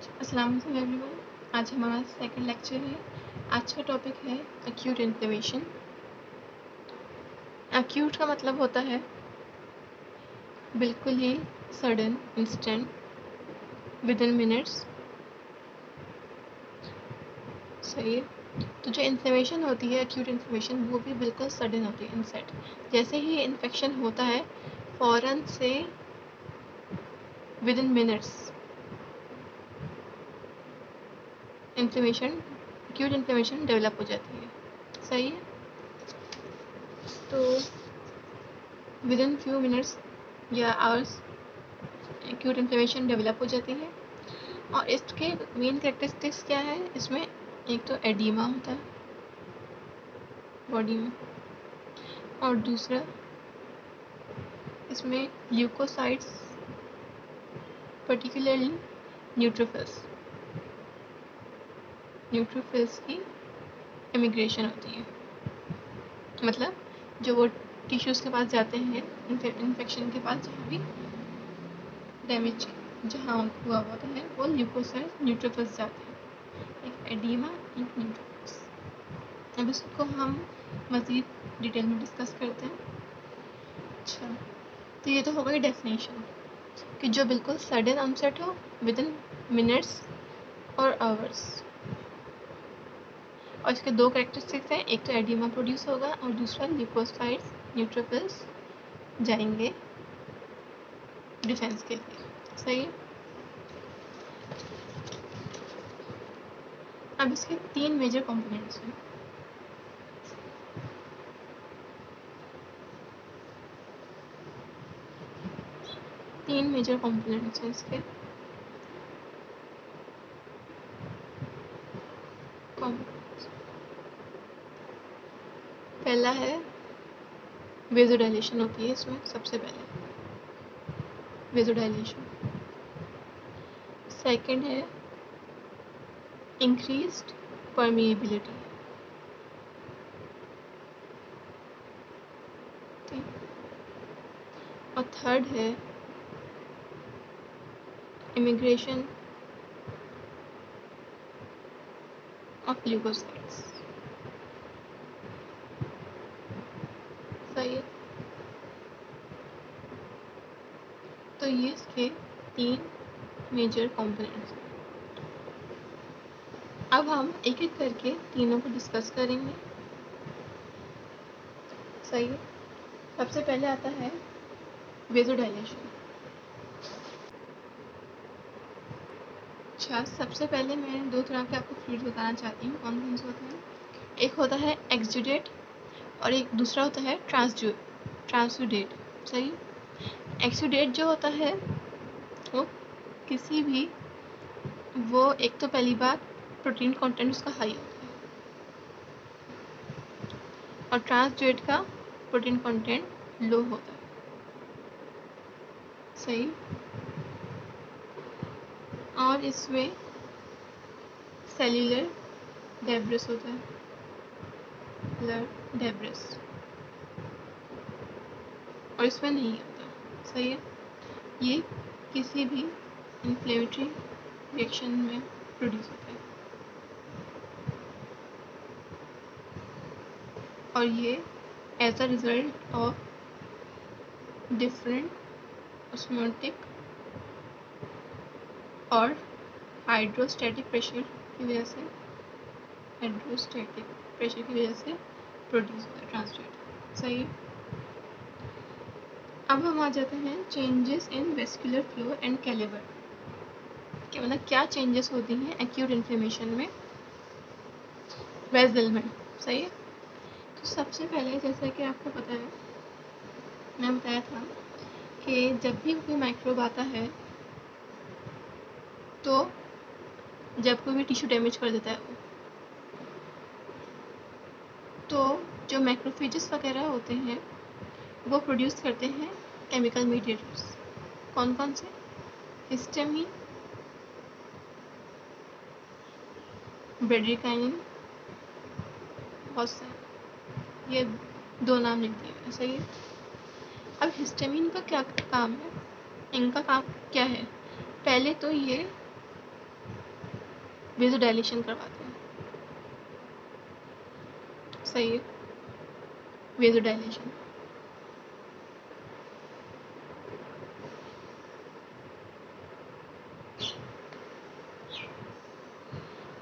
अस्सलाम वालेकुम एवरीवन। आज हमारा सेकंड लेक्चर है। आज का टॉपिक है एक्यूट इन्फ्लेमेशन। एक्यूट का मतलब होता है बिल्कुल ही sudden, instant, within minutes. सही है। तो जो इन्फ्लेमेशन होती है, एक्यूट इन्फ्लेमेशन, वो भी बिल्कुल सडन होती है, इंसेट। जैसे ही इन्फेक्शन होता है फ़ौरन से with in minutes inflammation, acute inflammation develop हो जाती है। सही है। तो विद इन फ्यू मिनट्स या आवर्स एक्यूट इन्फ्लेमेशन डेवलप हो जाती है। और इसके मेन कैरेक्टरिस्टिक्स क्या है? इसमें एक तो एडीमा होता है बॉडी में, और दूसरा इसमें ल्यूकोसाइट्स, पर्टिकुलरली न्यूट्रोफिल्स की इमिग्रेशन होती है। मतलब जो वो टिश्यूज़ के पास जाते हैं इन्फेक्शन के पास, जहाँ भी डैमेज जहाँ हुआ होता है, वो ल्यूकोसाइट्स, न्यूट्रोफिल्स जाते हैं। एक एडीमा, एक न्यूट्रोफिल्स। अब इसको हम मज़ीद डिटेल में डिस्कस करते हैं। अच्छा, तो ये तो हो गई डेफिनेशन कि जो बिल्कुल सडन ऑनसेट हो विद इन मिनट्स और आवर्स। और इसके दो कैरेक्टरिस्टिक्स हैं, एक तो एडिमा प्रोड्यूस होगा और दूसरा ल्यूकोसाइट्स, न्यूट्रोफिल्स जाएंगे डिफेंस के लिए। सही है। अब इसके तीन मेजर कंपोनेंट्स हैं। तीन मेजर कंपोनेंट्स हैं इसके। पहला है वेजोडाइलेशन होती है इसमें, सबसे पहले वेजोडाइलेशन। सेकंड है इंक्रीज्ड परमिएबिलिटी। और थर्ड है इमिग्रेशन ऑफ ल्यूकोसाइट्स। सही है। तो ये इसके तीन मेजर कंपोनेंट्स हैं। अब हम एक एक करके तीनों को डिस्कस करेंगे। सही है। सबसे पहले आता है वेजोडाइलेशन। अच्छा, सबसे पहले मैं दो तरह के आपको फ्लूइड्स बताना चाहती हूँ। कौन कौन से होते हैं? एक होता है एक्सुडेट और एक दूसरा होता है ट्रांसुडेट। सही। एक्सुडेट जो होता है वो किसी भी, वो एक तो पहली बात प्रोटीन कंटेंट उसका हाई होता है, और ट्रांसुडेट का प्रोटीन कंटेंट लो होता है। सही। और इसमें सेल्यूलर डेब्रिस होता है, डेब्रिस, और इसमें नहीं होता। सही है। ये किसी भी इन्फ्लेमेटरी रिएक्शन में प्रोड्यूस होता है, और ये as a result of different osmotic और हाइड्रोस्टैटिक प्रेशर की वजह से प्रोड्यूस होता है ट्रांसलेट। सही है। अब हम आ जाते हैं changes in vascular flow and calibre कि मतलब क्या चेंजेस होती हैं एक्यूट इन्फ्लेमेशन में वेसल में। सही है। तो सबसे पहले जैसा कि आपको पता है, मैं बताया था कि जब भी कोई माइक्रोब आता है, तो जब कोई भी टिश्यू डैमेज कर देता है, तो जो मैक्रोफेजेस वगैरह होते हैं वो प्रोड्यूस करते हैं केमिकल मीडिएटर्स। कौन कौन से? हिस्टामिन, ब्रेडिकाइनिन, बहुत से, ये दो नाम लिख दिए। सही है। अब हिस्टामिन का क्या काम है? इनका काम क्या है? पहले तो ये वेज़ोडाइलेशन करवाते हैं। सही है, वेज़ोडाइलेशन।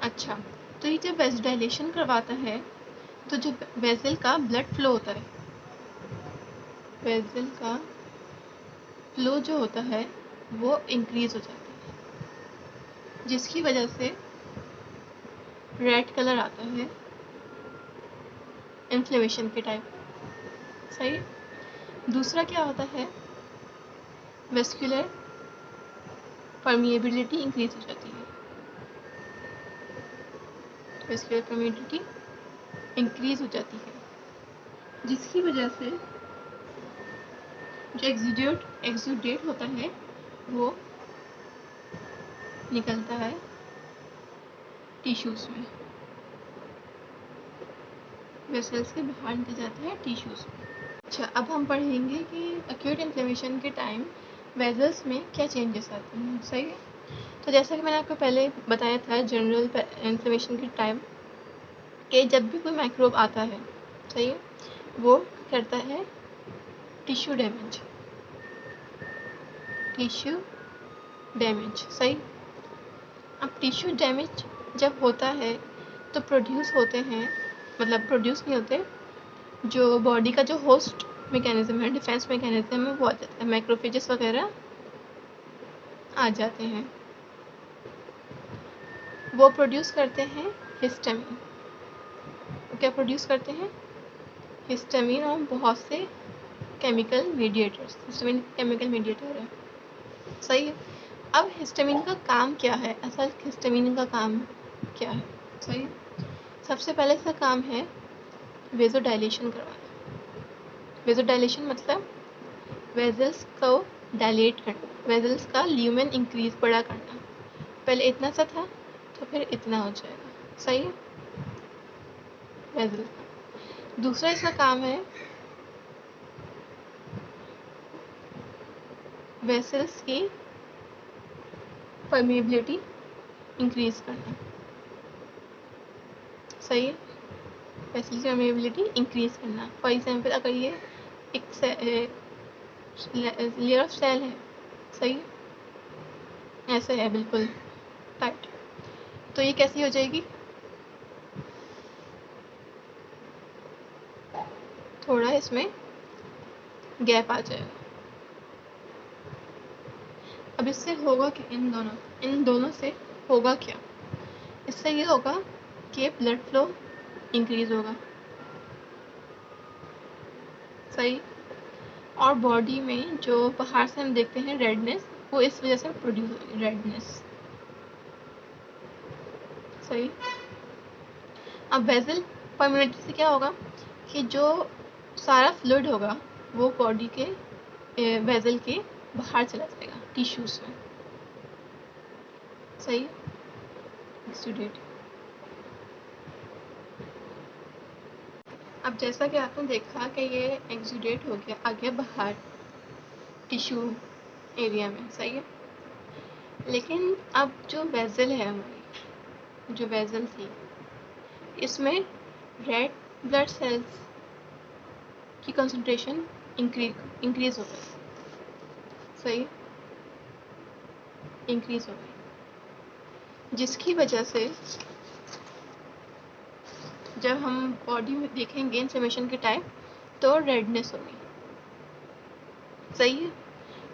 अच्छा, तो ये जब वेज़ोडाइलेशन करवाता है तो जो वेसल का ब्लड फ्लो होता है, वेसल का फ्लो जो होता है वो इंक्रीज हो जाता है, जिसकी वजह से रेड कलर आता है इन्फ्लेमेशन के टाइम। सही। दूसरा क्या होता है, वेस्कुलर परमिएबिलिटी इंक्रीज हो जाती है, वेस्कुलर परमिएबिलिटी इंक्रीज हो जाती है, जिसकी वजह से जो एक्सुडेट होता है वो निकलता है टिश्यूज़ में, वेसल्स के बाहर निकल जाता है टिश्यूज़ में। अच्छा, अब हम पढ़ेंगे कि एक्यूट इन्फ्लेमेशन के टाइम वेसल्स में क्या चेंजेस आते हैं। सही है। तो जैसा कि मैंने आपको पहले बताया था जनरल इन्फ्लेमेशन के टाइम कि जब भी कोई माइक्रोब आता है, सही है, वो करता है टिश्यू डैमेज, टिश्यू डैमेज। सही। अब टिश्यू डैमेज जब होता है तो प्रोड्यूस होते हैं, मतलब प्रोड्यूस नहीं होते, जो बॉडी का जो होस्ट मैकेनिज्म है, डिफेंस मैकेनिज्म है, वो आ जाता है, मैक्रोफेजेस वगैरह आ जाते हैं, वो प्रोड्यूस करते हैं हिस्टामिन। क्या प्रोड्यूस करते हैं? हिस्टामिन और बहुत से chemical mediators. Histamine chemical mediator है। सही है। अब हिस्टामिन का काम क्या है, असल हिस्टामिन का काम क्या है? सही है। सबसे पहले इसका काम है वेज़ोडाइलेशन करवाना। वेज़ोडाइलेशन मतलब वेजल्स को डायलेट करना, वेजल्स का ल्यूमेन इंक्रीज बड़ा करना। पहले इतना सा था तो फिर इतना हो जाएगा। सही है। वेजल का दूसरा इसका काम है वेसल्स की परमिएबिलिटी इंक्रीज करना। सही है। वेसल की परमिएबिलिटी इंक्रीज करना। फॉर एग्जांपल अगर ये एक लेयर ऑफ सेल है, सही है, ऐसे है बिल्कुल टाइट, तो ये कैसी हो जाएगी, थोड़ा इसमें गैप आ जाएगा। अब इससे होगा क्या, इन दोनों से होगा क्या? इससे ये होगा कि ब्लड फ्लो इंक्रीज होगा। सही। और बॉडी में जो बाहर से हम देखते हैं रेडनेस, वो इस वजह से प्रोड्यूस होगी, रेडनेस। सही। अब वेसल परमिएबिलिटी से क्या होगा कि जो सारा फ्लूइड होगा वो बॉडी के वेसल के बाहर चला जाएगा टिश्यूज में। सही। एक्सुडेट। अब जैसा कि आपने देखा कि ये एक्सुडेट हो गया, आ गया बाहर टिश्यू एरिया में। सही है। लेकिन अब जो वेसल है हमारी, जो वेसल थी, इसमें रेड ब्लड सेल्स की कंसंट्रेशन इंक्रीज हो गई। सही। इंक्रीज हो गई, जिसकी वजह से जब हम बॉडी में देखेंगे इन्फ्लेमेशन के टाइम तो रेडनेस होगी। सही है।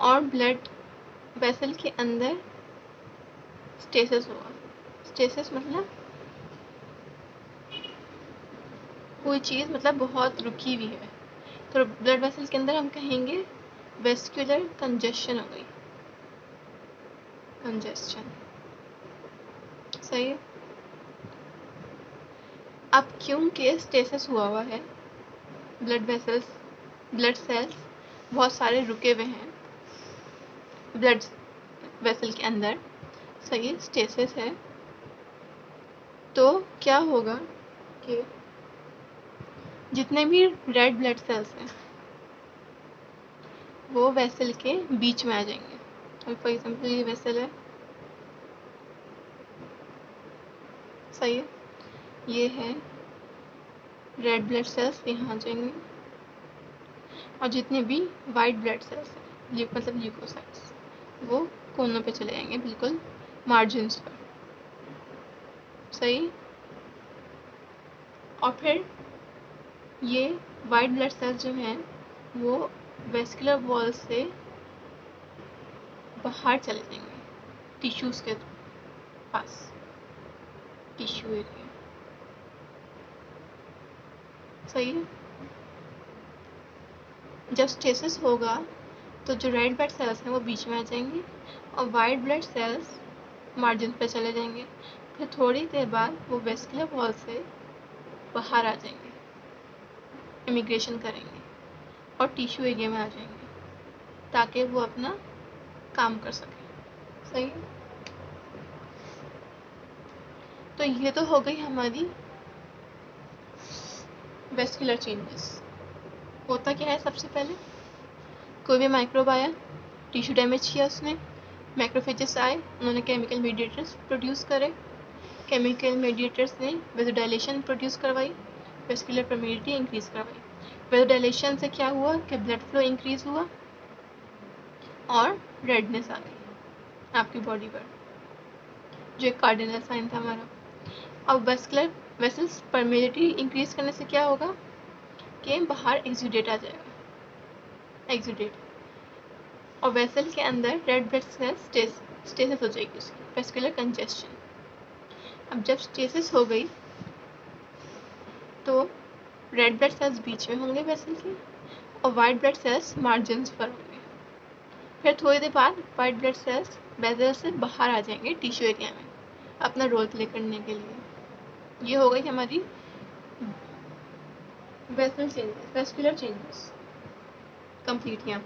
और ब्लड वेसल के अंदर स्टेसिस होगा। स्टेसिस मतलब कोई चीज़ मतलब बहुत रुकी हुई है, तो ब्लड वेसल के अंदर हम कहेंगे वेस्कुलर कंजेशन हो गई, कंजेशन। सही है। अब क्योंकि स्टेसिस हुआ है, ब्लड सेल्स बहुत सारे रुके हुए हैं ब्लड वेसल के अंदर। सही। स्टेसिस है तो क्या होगा कि जितने भी रेड ब्लड सेल्स हैं वो वेसल के बीच में आ जाएंगे। फॉर एग्जाम्पल ये वेसल है, सही है। ये है रेड ब्लड सेल्स, यहाँ आ जाएंगे, और जितने भी वाइट ब्लड सेल्स हैं, मतलब ल्यूकोसाइट्स, वो कोनों पे चले जाएंगे, बिल्कुल मार्जिन्स पर। सही। और फिर ये वाइट ब्लड सेल्स जो हैं वो वेस्कुलर वॉल से बाहर चले जाएंगे टिश्यूज के पास, टिश्यू एरिया। सही है। जब स्टेसिस होगा तो जो रेड ब्लड सेल्स हैं वो बीच में आ जाएंगे और वाइट ब्लड सेल्स मार्जिन पे चले जाएंगे। फिर थोड़ी देर बाद वो वेस्कुलर वॉल से बाहर आ जाएंगे, इमिग्रेशन करेंगे और टिश्यू एरिया में आ जाएंगे ताकि वो अपना काम कर सके। सही है। तो ये तो हो गई हमारी वेस्कुलर चेंजेस। होता क्या है, सबसे पहले कोई भी माइक्रोब आया, टिश्यू डैमेज किया उसने, मैक्रोफेजेस आए, उन्होंने केमिकल मीडिएटर्स प्रोड्यूस करे, केमिकल मीडिएटर्स ने वेज़ोडाइलेशन प्रोड्यूस करवाई, वेस्कुलर परमेबिलिटी इंक्रीज करवाई। वेज़ोडाइलेशन से क्या हुआ कि ब्लड फ्लो इंक्रीज हुआ और रेडनेस आ गई आपकी बॉडी पर, जो एक कार्डिनल साइन था हमारा। अब वेस्कुलर वेसल्स परमेबिलिटी इंक्रीज करने से क्या होगा कि बाहर एक्सुडेट आ जाएगा, एक्सुडेट, और वेसल के अंदर रेड ब्लड सेल्स स्टेसिस हो जाएगी उसकी, वेस्कुलर कंजेस्शन। अब जब स्टेसिस हो गई तो रेड ब्लड सेल्स बीच में होंगे वेसल के और वाइट ब्लड सेल्स मार्जिन्स पर होंगे। फिर थोड़ी देर बाद वाइट ब्लड सेल्स वेसल से बाहर आ जाएंगे टिश्यू एरिया में अपना रोल प्ले करने के लिए। ये हो गई हमारी vessel changes, vascular changes complete यहाँ।